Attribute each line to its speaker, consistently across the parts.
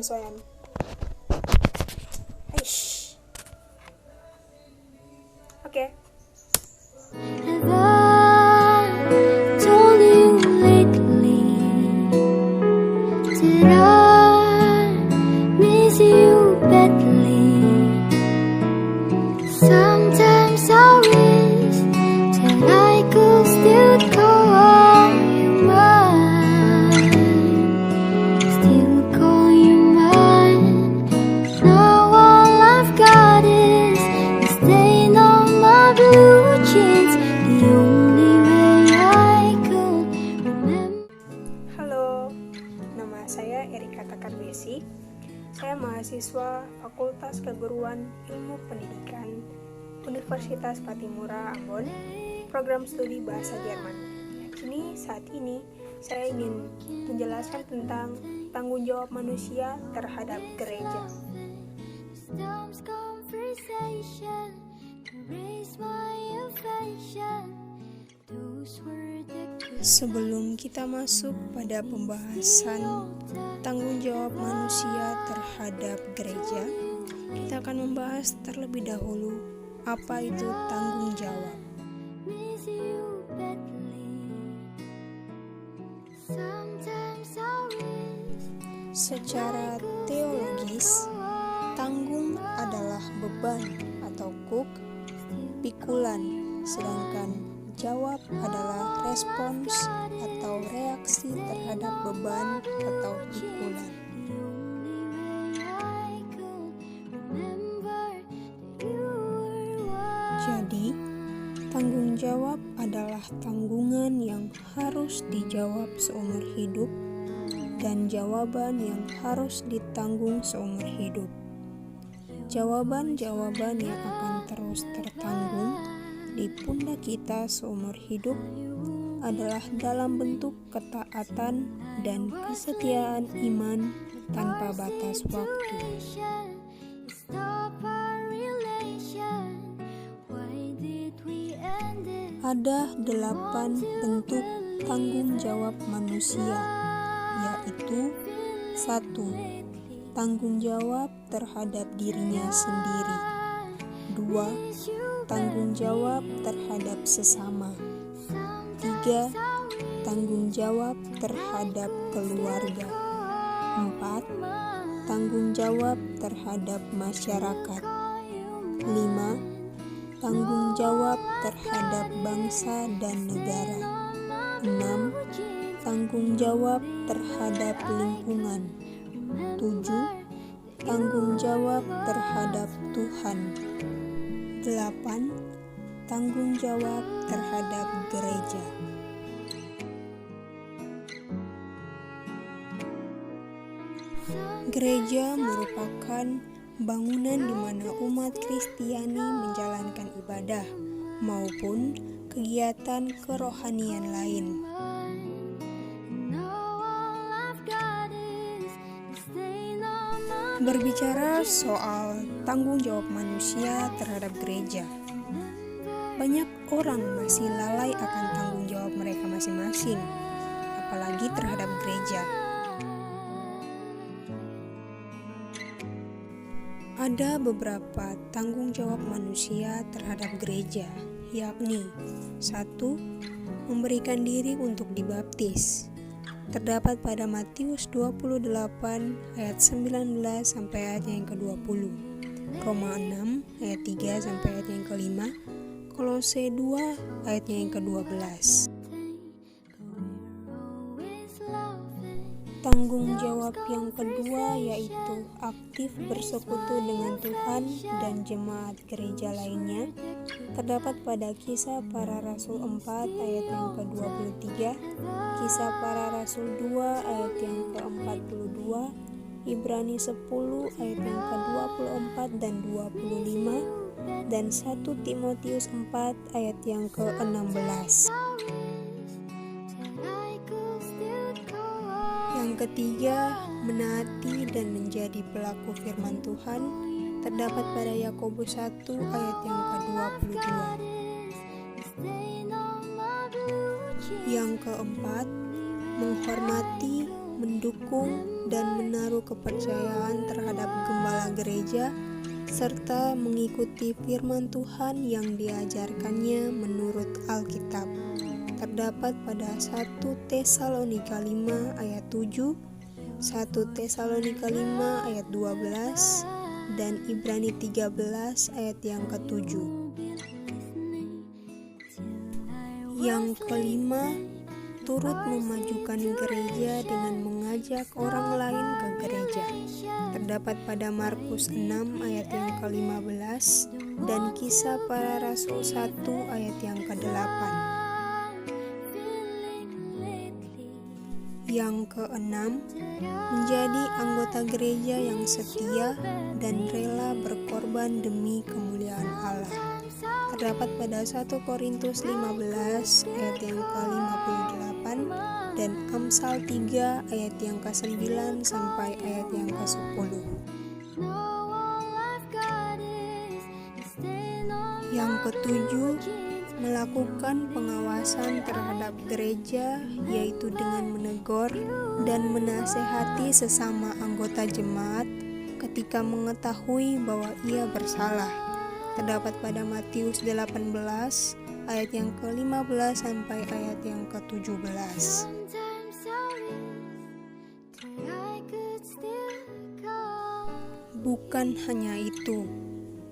Speaker 1: penyesuaian. Oke.
Speaker 2: Have I told you lately that I miss you badly? Sometimes I wish that I could still call you mine, still call you mine. Now all I've got is a stain on my blue jeans, the only way I could remember.
Speaker 1: Halo, nama saya Erika Takarbesi. Saya mahasiswa Fakultas Keguruan Ilmu Pendidikan Universitas Patimura Ambon, program studi Bahasa Jerman. Saat ini saya ingin menjelaskan tentang tanggung jawab manusia terhadap gereja.
Speaker 2: Storms conversation to raise my affection. Those were the
Speaker 1: Sebelum kita masuk pada pembahasan tanggung jawab manusia terhadap gereja, kita akan membahas terlebih dahulu apa itu tanggung jawab.
Speaker 2: miss you badly. Sometimes I wish
Speaker 1: Secara teologis, tanggung adalah beban atau kuk, pikulan, sedangkan jawab adalah respons atau reaksi terhadap beban atau pikulan.
Speaker 2: the only way I could remember that you were one.
Speaker 1: Jadi, tanggung jawab adalah tanggungan yang harus dijawab seumur hidup dan jawaban yang harus ditanggung seumur hidup. Jawaban-jawaban yang akan terus tertanggung di pundak kita seumur hidup adalah dalam bentuk ketaatan dan kesetiaan iman tanpa batas waktu.
Speaker 2: Stop our relation. Why did we end it?
Speaker 1: Ada 8 bentuk tanggung jawab manusia, yaitu 1. Tanggung jawab terhadap dirinya sendiri. 2. Tanggung jawab terhadap sesama. 3. Tanggung jawab terhadap keluarga. 4. Tanggung jawab terhadap masyarakat. 5. Tanggung jawab terhadap bangsa dan negara. 6. Tanggung jawab terhadap lingkungan. 7. Tanggung jawab terhadap Tuhan. 8. Tanggung jawab terhadap gereja. Gereja merupakan bangunan di mana umat Kristiani menjalankan ibadah maupun kegiatan kerohanian lain. Berbicara soal tanggung jawab manusia terhadap gereja, banyak orang masih lalai akan tanggung jawab mereka masing-masing, apalagi terhadap gereja. Ada beberapa tanggung jawab manusia terhadap gereja, yakni 1. Memberikan diri untuk dibaptis. Terdapat pada Matius 28 ayat 19 sampai ayat yang ke-20, Roma 6 ayat 3 sampai ayat yang ke-5, Kolose 2 ayat yang ke-12. Tanggung jawab yang kedua yaitu aktif bersekutu dengan Tuhan dan jemaat gereja lainnya. Terdapat pada Kisah Para Rasul 4 ayat yang ke-23, Kisah Para Rasul 2 ayat yang ke-42, Ibrani 10 ayat yang ke-24 dan 25, dan 1 Timotius 4 ayat yang ke-16. Yang ketiga, menaati dan menjadi pelaku firman Tuhan. Terdapat pada Yakobus 1 ayat yang ke-22. Yang keempat, menghormati, mendukung, dan menaruh kepercayaan terhadap gembala gereja, serta mengikuti firman Tuhan yang diajarkannya menurut Alkitab. Terdapat pada 1 Tesalonika 5 ayat 7, 1 Tesalonika 5 ayat 12, dan Ibrani 13 ayat yang ke-7. Yang kelima, turut memajukan gereja dengan mengajak orang lain ke gereja. Terdapat pada Markus 6 ayat yang ke-15 dan Kisah Para Rasul 1 ayat yang ke-8. Yang keenam, menjadi anggota gereja yang setia dan rela berkorban demi kemuliaan Allah. Terdapat pada 1 Korintus 15 ayat yang ke-58 dan Amsal 3 ayat yang ke-9 sampai ayat yang ke-10. Yang ketujuh, melakukan pengawasan terhadap gereja, yaitu dengan menegur dan menasehati sesama anggota jemaat ketika mengetahui bahwa ia bersalah. Terdapat pada Matius 18 ayat yang ke-15 sampai ayat yang ke-17. Bukan hanya itu,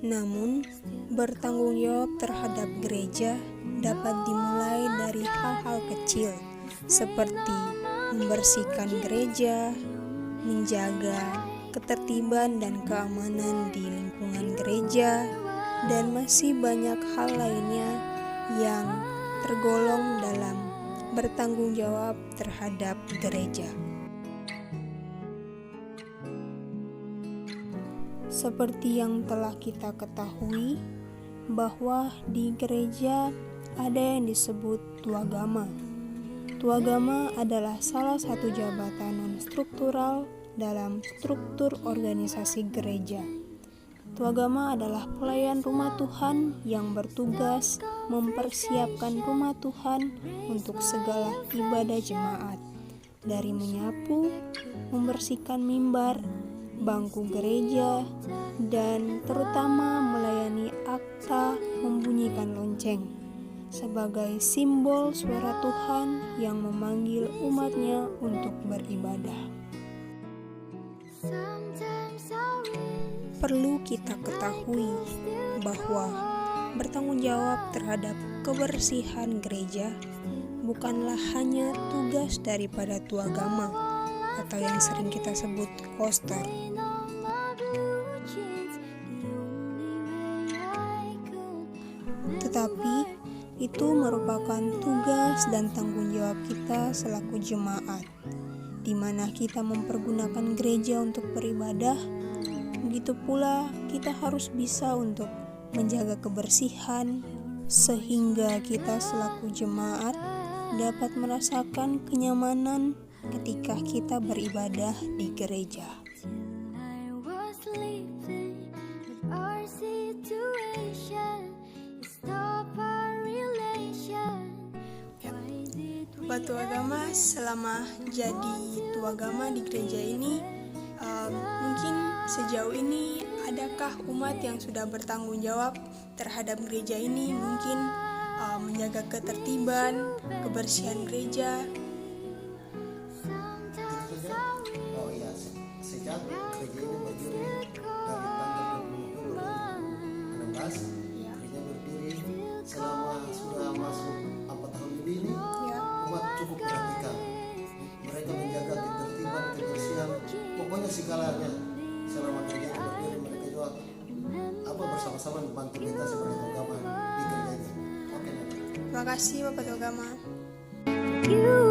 Speaker 1: namun bertanggung jawab terhadap gereja dapat dimulai dari hal-hal kecil seperti membersihkan gereja, menjaga ketertiban dan keamanan di lingkungan gereja, dan masih banyak hal lainnya yang tergolong dalam bertanggung jawab terhadap gereja. Seperti yang telah kita ketahui, bahwa di gereja ada yang disebut tuagama. Tuagama adalah salah satu jabatan non-struktural dalam struktur organisasi gereja. Tuagama adalah pelayan rumah Tuhan yang bertugas mempersiapkan rumah Tuhan untuk segala ibadah jemaat, dari menyapu, membersihkan mimbar, bangku gereja, dan terutama melayani akta membunyikan lonceng sebagai simbol suara Tuhan yang memanggil umatnya untuk beribadah. Perlu kita ketahui bahwa bertanggung jawab terhadap kebersihan gereja bukanlah hanya tugas daripada tuagama atau yang sering kita sebut kostor. Tetapi itu merupakan tugas dan tanggung jawab kita selaku jemaat, di mana kita mempergunakan gereja untuk beribadah. Begitu pula kita harus bisa untuk menjaga kebersihan, sehingga kita selaku jemaat dapat merasakan kenyamanan ketika kita beribadah di gereja. Bapak Tuagama, selama jadi tuagama di gereja ini, mungkin sejauh ini adakah umat yang sudah bertanggung jawab terhadap gereja ini, mungkin menjaga ketertiban, kebersihan gereja?
Speaker 3: Oh iya, sejak gereja ini berdiri dari tanggal 2016, gereja berdiri selama sudah masuk 4 tahun lebih ini, umat cukup perhatikan. Mereka menjaga ketertiban, kebersihan, pokoknya segalanya. Selama gereja ini berdiri, mereka juga bersama-sama membantu kita sebagai agama di gereja ini. Oke,
Speaker 1: Terima kasih Bapak Tuagama.
Speaker 2: You